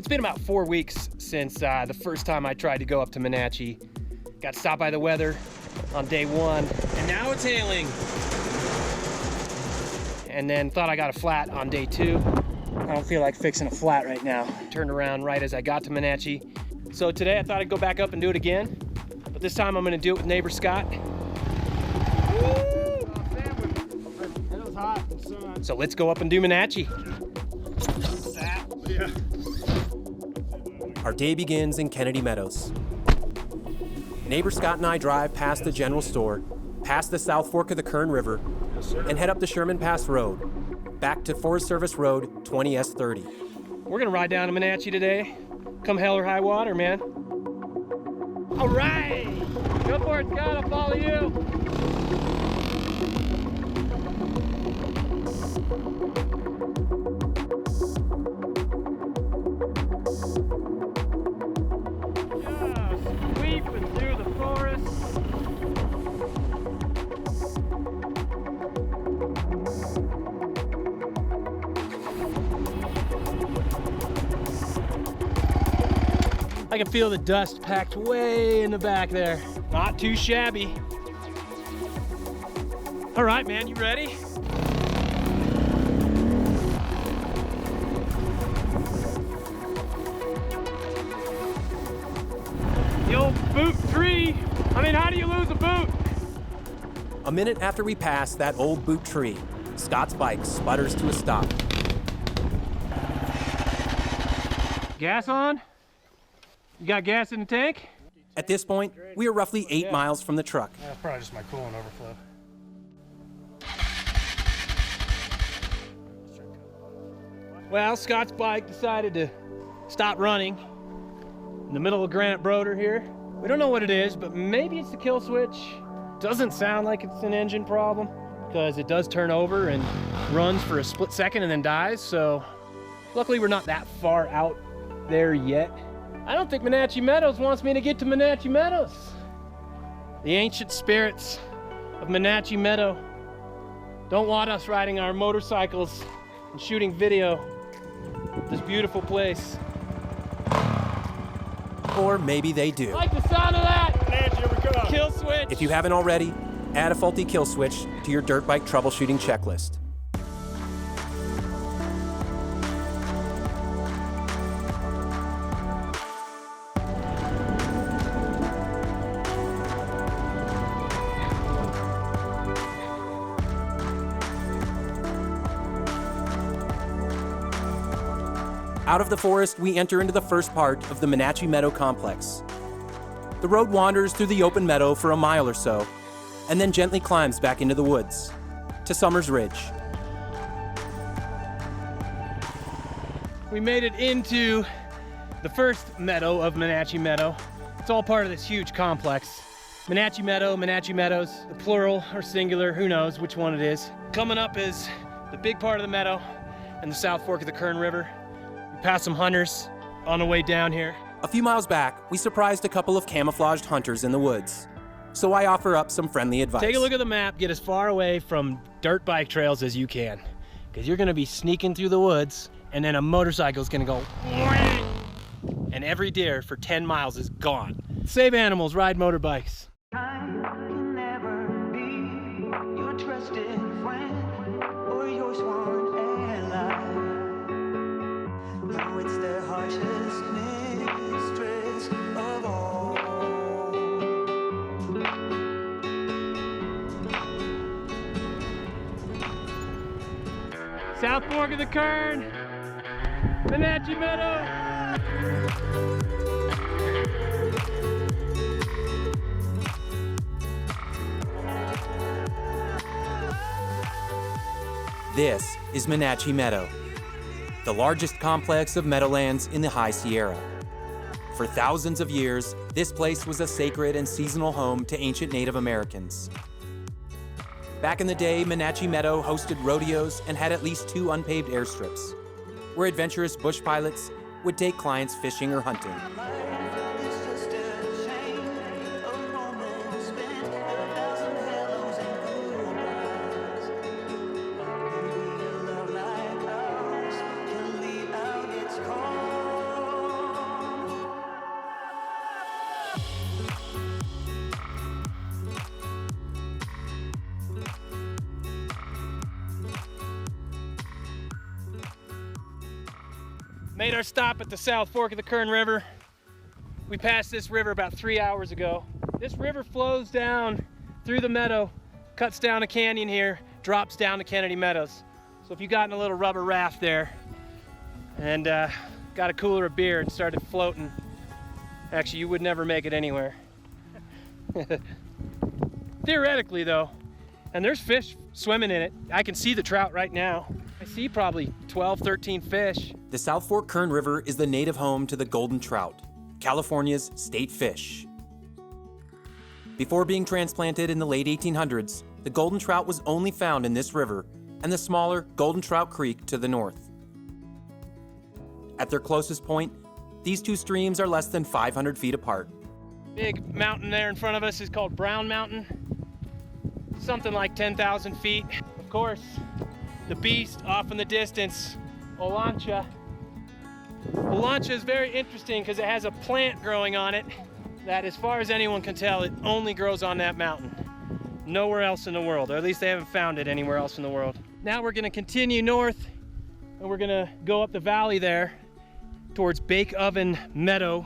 It's been about 4 weeks since the first time I tried to go up to Monache. Got stopped by the weather on day 1. And now it's hailing. And then thought I got a flat on day 2. I don't feel like fixing a flat right now. Turned around right as I got to Monache. So today I thought I'd go back up and do it again. But this time I'm gonna do it with neighbor Scott. So let's go up and do Monache. Our day begins in Kennedy Meadows. Neighbor Scott and I drive past the general store, past the South Fork of the Kern River, and head up the Sherman Pass Road, back to Forest Service Road 20S30. We're gonna ride down to Monache today. Come hell or high water, man. All right, go for it, Scott, I'll follow you. Sweeping through the forest. I can feel the dust packed way in the back there. Not too shabby. All right, man, you ready? The old boot tree. I mean, how do you lose a boot? A minute after we pass that old boot tree, Scott's bike sputters to a stop. Gas on? You got gas in the tank? At this point, we are roughly 8 miles from the truck. That's probably just my coolant overflow. Well, Scott's bike decided to stop running in the middle of Granite Broder here. We don't know what it is, but maybe it's the kill switch. Doesn't sound like it's an engine problem because it does turn over and runs for a split second and then dies. So luckily we're not that far out there yet. I don't think Minashi Meadows wants me to get to Minashi Meadows. The ancient spirits of Minashi Meadow don't want us riding our motorcycles and shooting video of this beautiful place. Or maybe they do. Like the sound of that! Nancy, here we go. Kill switch! If you haven't already, add a faulty kill switch to your dirt bike troubleshooting checklist. Out of the forest, we enter into the first part of the Minashi Meadow complex. The road wanders through the open meadow for a mile or so, and then gently climbs back into the woods, to Summers Ridge. We made it into the first meadow of Minashi Meadow. It's all part of this huge complex. Minashi Meadow, Minashi Meadows, the plural or singular, who knows which one it is. Coming up is the big part of the meadow and the South Fork of the Kern River. We passed some hunters on the way down here. A few miles back, we surprised a couple of camouflaged hunters in the woods. So I offer up some friendly advice. Take a look at the map, get as far away from dirt bike trails as you can, because you're gonna be sneaking through the woods and then a motorcycle's gonna go and every deer for 10 miles is gone. Save animals, ride motorbikes. Time can never be your trusted friend or your sworn ally. No, it's the harshest mistress of all. South Fork of the Kern, Minashi Meadow. This is Minashi Meadow, the largest complex of meadowlands in the High Sierra. For thousands of years, this place was a sacred and seasonal home to ancient Native Americans. Back in the day, Minashi Meadow hosted rodeos and had at least 2 unpaved airstrips, where adventurous bush pilots would take clients fishing or hunting. It's just a chain of moments spent, 1,000 hellos and goodbyes. Maybe a love like ours can lead out its call. Made our stop at the South Fork of the Kern River. We passed this river about 3 hours ago. This river flows down through the meadow, cuts down a canyon here, drops down to Kennedy Meadows. So if you got in a little rubber raft there and got a cooler of beer and started floating, actually you would never make it anywhere. Theoretically though, and there's fish swimming in it. I can see the trout right now. I see probably 12, 13 fish. The South Fork Kern River is the native home to the golden trout, California's state fish. Before being transplanted in the late 1800s, the golden trout was only found in this river and the smaller Golden Trout Creek to the north. At their closest point, these two streams are less than 500 feet apart. Big mountain there in front of us is called Brown Mountain. Something like 10,000 feet. Of course, the beast off in the distance, Olancha. Olancha is very interesting because it has a plant growing on it that, as far as anyone can tell, it only grows on that mountain. Nowhere else in the world, or at least they haven't found it anywhere else in the world. Now we're gonna continue north and we're gonna go up the valley there towards Bake Oven Meadow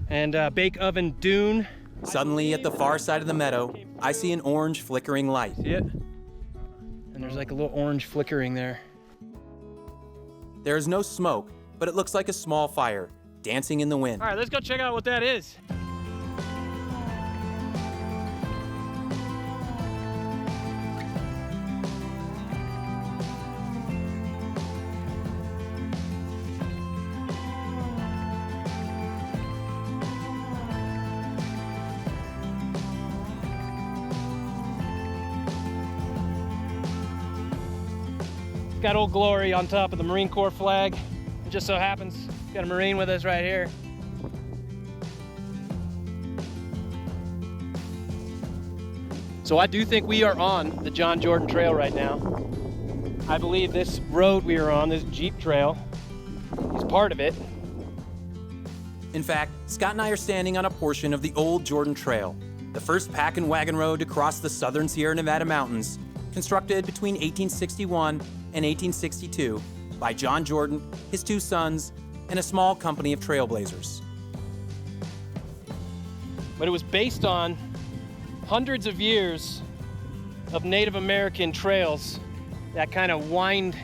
and Bake Oven Dune. Suddenly, at the far side of the meadow, I see an orange flickering light. See it? And there's like a little orange flickering there. There is no smoke, but it looks like a small fire, dancing in the wind. All right, let's go check out what that is. Got Old Glory on top of the Marine Corps flag. It just so happens, got a Marine with us right here. So I do think we are on the John Jordan Trail right now. I believe this road we are on, this Jeep trail, is part of it. In fact, Scott and I are standing on a portion of the old Jordan Trail, the first pack and wagon road to cross the southern Sierra Nevada mountains, constructed between 1861 and 1862 by John Jordan, his two sons, and a small company of trailblazers. But it was based on hundreds of years of Native American trails that kind of wind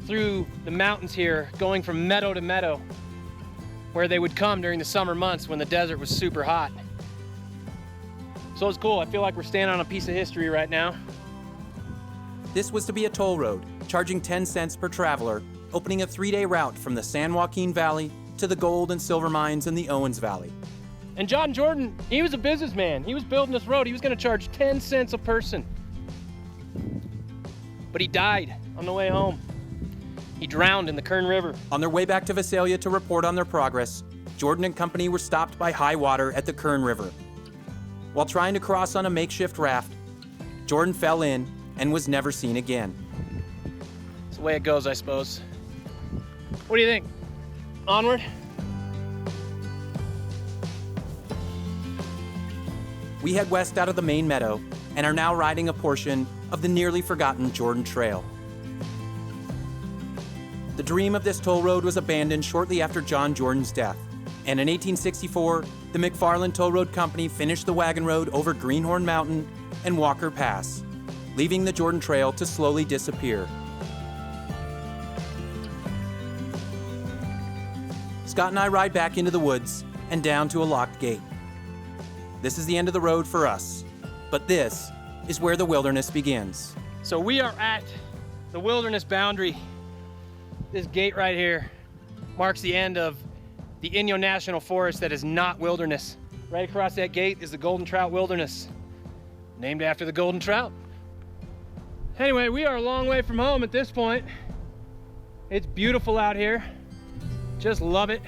through the mountains here, going from meadow to meadow, where they would come during the summer months when the desert was super hot. So it's cool. I feel like we're standing on a piece of history right now. This was to be a toll road, charging 10 cents per traveler, opening a 3-day route from the San Joaquin Valley to the gold and silver mines in the Owens Valley. And John Jordan, he was a businessman. He was building this road. He was going to charge 10 cents a person. But he died on the way home. He drowned in the Kern River. On their way back to Visalia to report on their progress, Jordan and company were stopped by high water at the Kern River. While trying to cross on a makeshift raft, Jordan fell in and was never seen again. It's the way it goes, I suppose. What do you think? Onward? We head west out of the main meadow and are now riding a portion of the nearly forgotten Jordan Trail. The dream of this toll road was abandoned shortly after John Jordan's death, and in 1864, the McFarland Toll Road Company finished the wagon road over Greenhorn Mountain and Walker Pass, leaving the Jordan Trail to slowly disappear. Scott and I ride back into the woods and down to a locked gate. This is the end of the road for us, but this is where the wilderness begins. So we are at the wilderness boundary. This gate right here marks the end of the Inyo National Forest that is not wilderness. Right across that gate is the Golden Trout Wilderness, named after the golden trout. Anyway, we are a long way from home at this point. It's beautiful out here. Just love it.